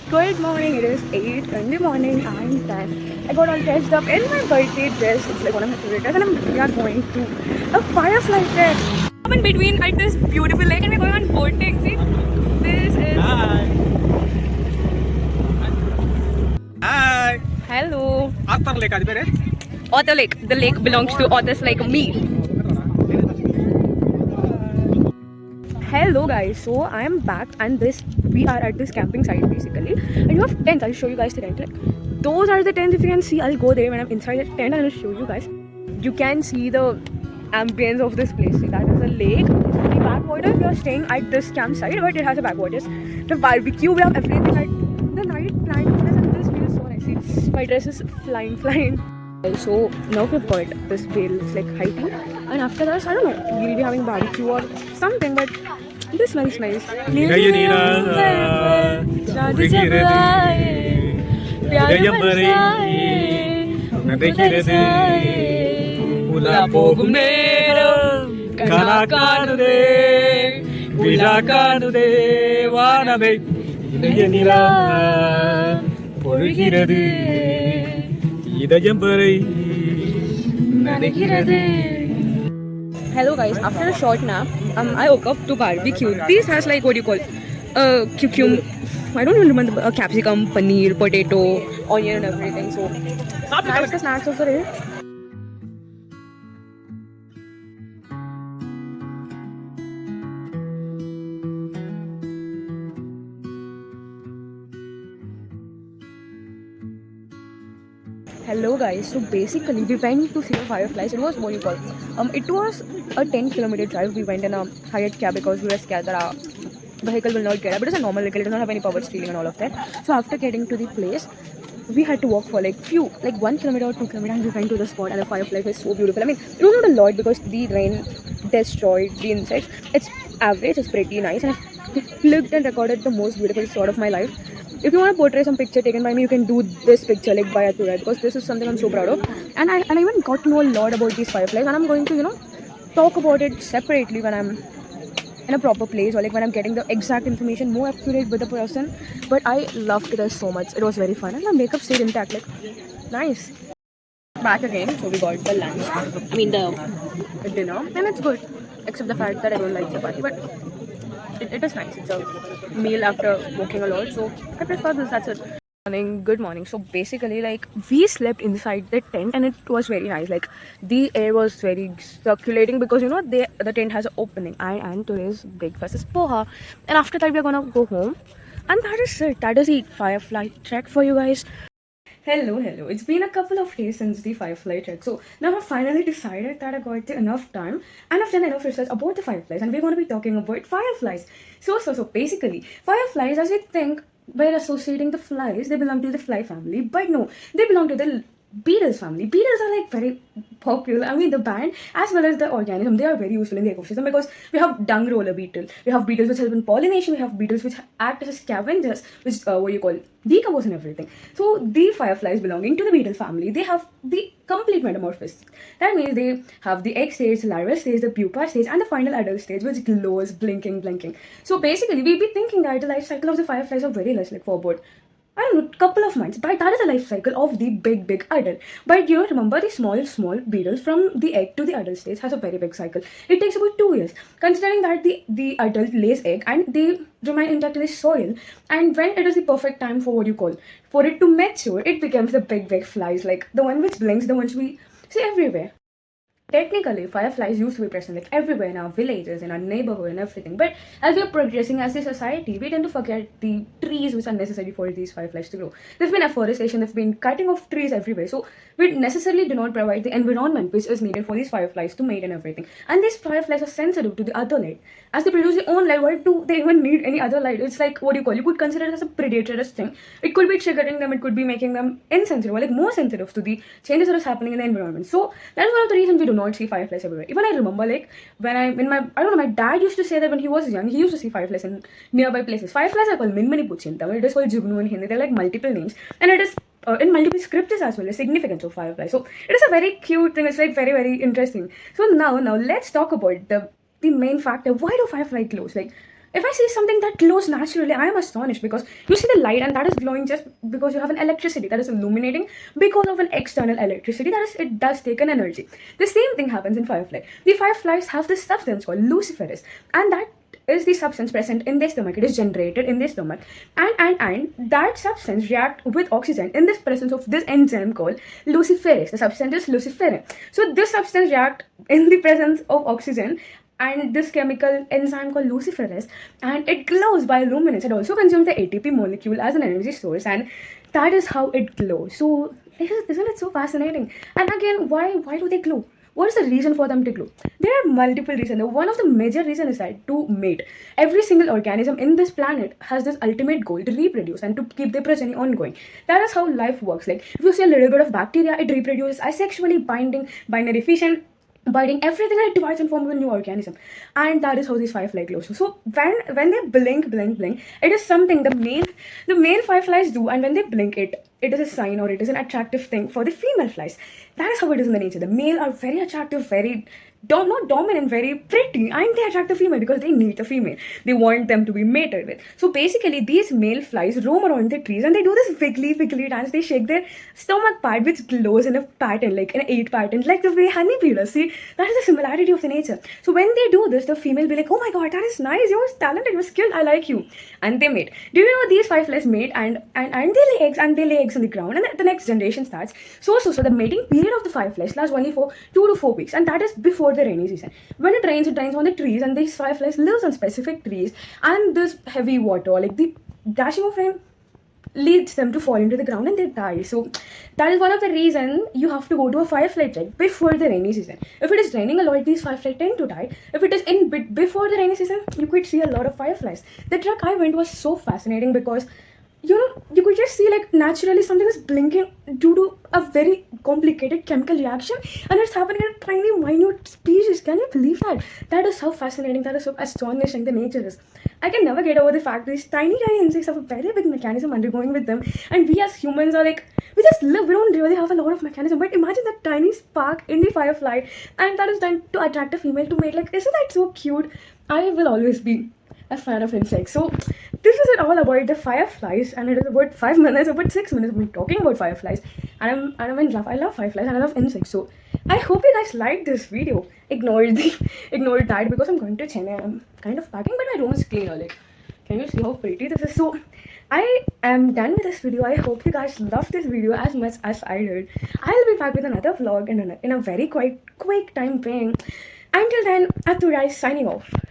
Good morning, it is 8 in the morning and then I got all dressed up in my birthday dress. It's like one of my favorite dresses and we are going to a firefly trek. I'm in between at this beautiful lake and we're going on boating. See, this is... Hi. Hi. Hello. After lake adi bere. Otter Lake. The lake belongs to otters like me. Hello guys, so I am back and we are at this camping site basically and you have tents. I'll show you guys the tent. Like, those are the tents. If you can see, I'll go there when I'm inside the tent and I'll show you guys. You can see the ambience of this place. See, that is a lake. The backwaters, we are staying at this campsite, but it has a backwaters. The barbecue, we have everything at the night planned for this and this feels so nice. See, my dress is flying. So now we've got this bale, it's like high tea, and after that, I don't know, we'll be having barbecue or something, but this smells nice. Hello guys, after a short nap, I woke up to barbecue. This has like what do you call cucumber, I don't even remember, capsicum, paneer, potato, onion and everything. So that's the snacks of the day. Hello guys, so basically we went to see the fireflies. It was what you call it was a 10-kilometer drive. We went in a hired cab because we were scared that our vehicle will not get up. It is a normal vehicle, it does not have any power steering and all of that. So after getting to the place, we had to walk for like 1 kilometer or 2 kilometers and we went to the spot and the firefly was so beautiful. I mean, it was not a lot because the rain destroyed the insects. It's average, it's pretty nice, and I clicked and recorded the most beautiful shot of my life. If you want to portray some picture taken by me, you can do this picture like by Atura because this is something I'm so proud of. And I even got to know a lot about these fireflies and I'm going to, talk about it separately when I'm in a proper place or like when I'm getting the exact information more accurate with the person. But I loved this so much. It was very fun and my makeup stayed intact. Like, nice. Back again, so we got the lunch. I mean the dinner, and it's good. Except the fact that I don't like chapati, but it is nice. It's a meal after walking a lot, so I prefer this. That's it. Good morning. So basically, like we slept inside the tent, and it was very nice. Like the air was very circulating because the tent has an opening. And today's breakfast is poha, and after that we're gonna go home, and that is it. That is the firefly trek for you guys. Hello. It's been a couple of days since the Firefly trek. So now I've finally decided that I got enough time and I've done enough research about the Fireflies and we're going to be talking about Fireflies. So basically, Fireflies, as you think, by associating the flies, they belong to the fly family. But no, they belong to the beetles family. Beetles are like very popular. I mean, the band as well as the organism, they are very useful in the ecosystem because we have dung roller beetle, we have beetles which help in pollination, we have beetles which act as scavengers, which decompose and everything. So the fireflies belonging to the beetle family, they have the complete metamorphosis. That means they have the egg stage, larval stage, the pupa stage, and the final adult stage, which glows, blinking. So basically, we'll be thinking that the life cycle of the fireflies are very less like for about, I don't know, couple of months, but that is the life cycle of the big adult. But remember the small beetles from the egg to the adult stage has a very big cycle. It takes about 2 years, considering that the adult lays egg and they remain intact in the soil. And when it is the perfect time for for it to mature, it becomes the big flies, like the one which blinks, the ones we see everywhere. Technically, fireflies used to be present like everywhere in our villages, in our neighborhood, and everything. But as we are progressing as a society, we tend to forget the trees which are necessary for these fireflies to grow. There's been afforestation, there's been cutting of trees everywhere. So we necessarily do not provide the environment which is needed for these fireflies to mate and everything. And these fireflies are sensitive to the other light. As they produce their own light, why do they even need any other light? It's like you could consider it as a predatorist thing. It could be triggering them, it could be making them insensitive or like more sensitive to the changes that is happening in the environment. So that is one of the reasons we do not see fireflies everywhere. Even I remember like my dad used to say that when he was young, he used to see fireflies in nearby places. Fireflies are called minmani puchintam. It is called jugnu in Hindi. They're like multiple names, and it is in multiple scriptures as well, the significance of fireflies. So it is a very cute thing. It's like very interesting. So now let's talk about the main factor. Why do firefly glows? Like If I see something that glows naturally, I am astonished because you see the light and that is glowing just because you have an electricity that is illuminating because of an external electricity, that is, it does take an energy. The same thing happens in Firefly. The Fireflies have this substance called luciferase, and that is the substance present in their stomach. It is generated in their stomach, and that substance react with oxygen in this presence of this enzyme called luciferase. The substance is luciferin. So this substance react in the presence of oxygen and this chemical enzyme called luciferase, and it glows bioluminescence. It also consumes the ATP molecule as an energy source, and that is how it glows. So isn't it so fascinating? And again, why do they glow? What is the reason for them to glow? There are multiple reasons. One of the major reasons is that to mate. Every single organism in this planet has this ultimate goal to reproduce and to keep their progeny ongoing. That is how life works. Like if you see a little bit of bacteria, it reproduces asexually, binding, binary fission, biting everything, and it divides and forms a new organism. And that is how these firefly glows. So when they blink, it is something the male fireflies do, and when they blink, it is a sign or it is an attractive thing for the female flies. That is how it is in the nature. The male are very attractive, very not dominant, very pretty, and they attract the female because they need the female. They want them to be mated with. So basically, these male flies roam around the trees and they do this wiggly dance. They shake their stomach part, which glows in a pattern, like an 8 pattern, like the way honeybee does. See, that is the similarity of the nature. So when they do this, the female be like, "Oh my god, that is nice. You're talented. You're skilled. I like you," and they mate. Do you know these fireflies mate and they lay eggs, and they lay eggs on the ground, and the next generation starts. So the mating period of the fireflies lasts only for 2 to 4 weeks, and that is before the rainy season. When it rains on the trees, and these fireflies lives on specific trees, and this heavy water, like the dashing of rain, leads them to fall into the ground and they die. So that is one of the reasons you have to go to a firefly trek before the rainy season. If it is raining a lot, these fireflies tend to die. If it is before the rainy season, you could see a lot of fireflies. The trek I went was so fascinating because you could just see like naturally something is blinking due to a very complicated chemical reaction, and it's happening in a tiny minute species. Can you believe that? That is so fascinating. That is so astonishing the nature is. I can never get over the fact these tiny insects have a very big mechanism undergoing with them, and we as humans are like, we just live, we don't really have a lot of mechanism. But imagine that tiny spark in the firefly, and that is done to attract a female to mate. Like, isn't that so cute? I will always be a fan of insects. So this is it all about the fireflies, and it is about 5 minutes, about 6 minutes of me talking about fireflies, and I'm in love. I love fireflies and I love insects. So I hope you guys liked this video. Ignore that because I'm going to Chennai. I'm kind of packing, but my room is cleaner. Like, can you see how pretty this is? So I am done with this video. I hope you guys loved this video as much as I did. I'll be back with another vlog in a very quick time frame. Until then, Atu guys signing off.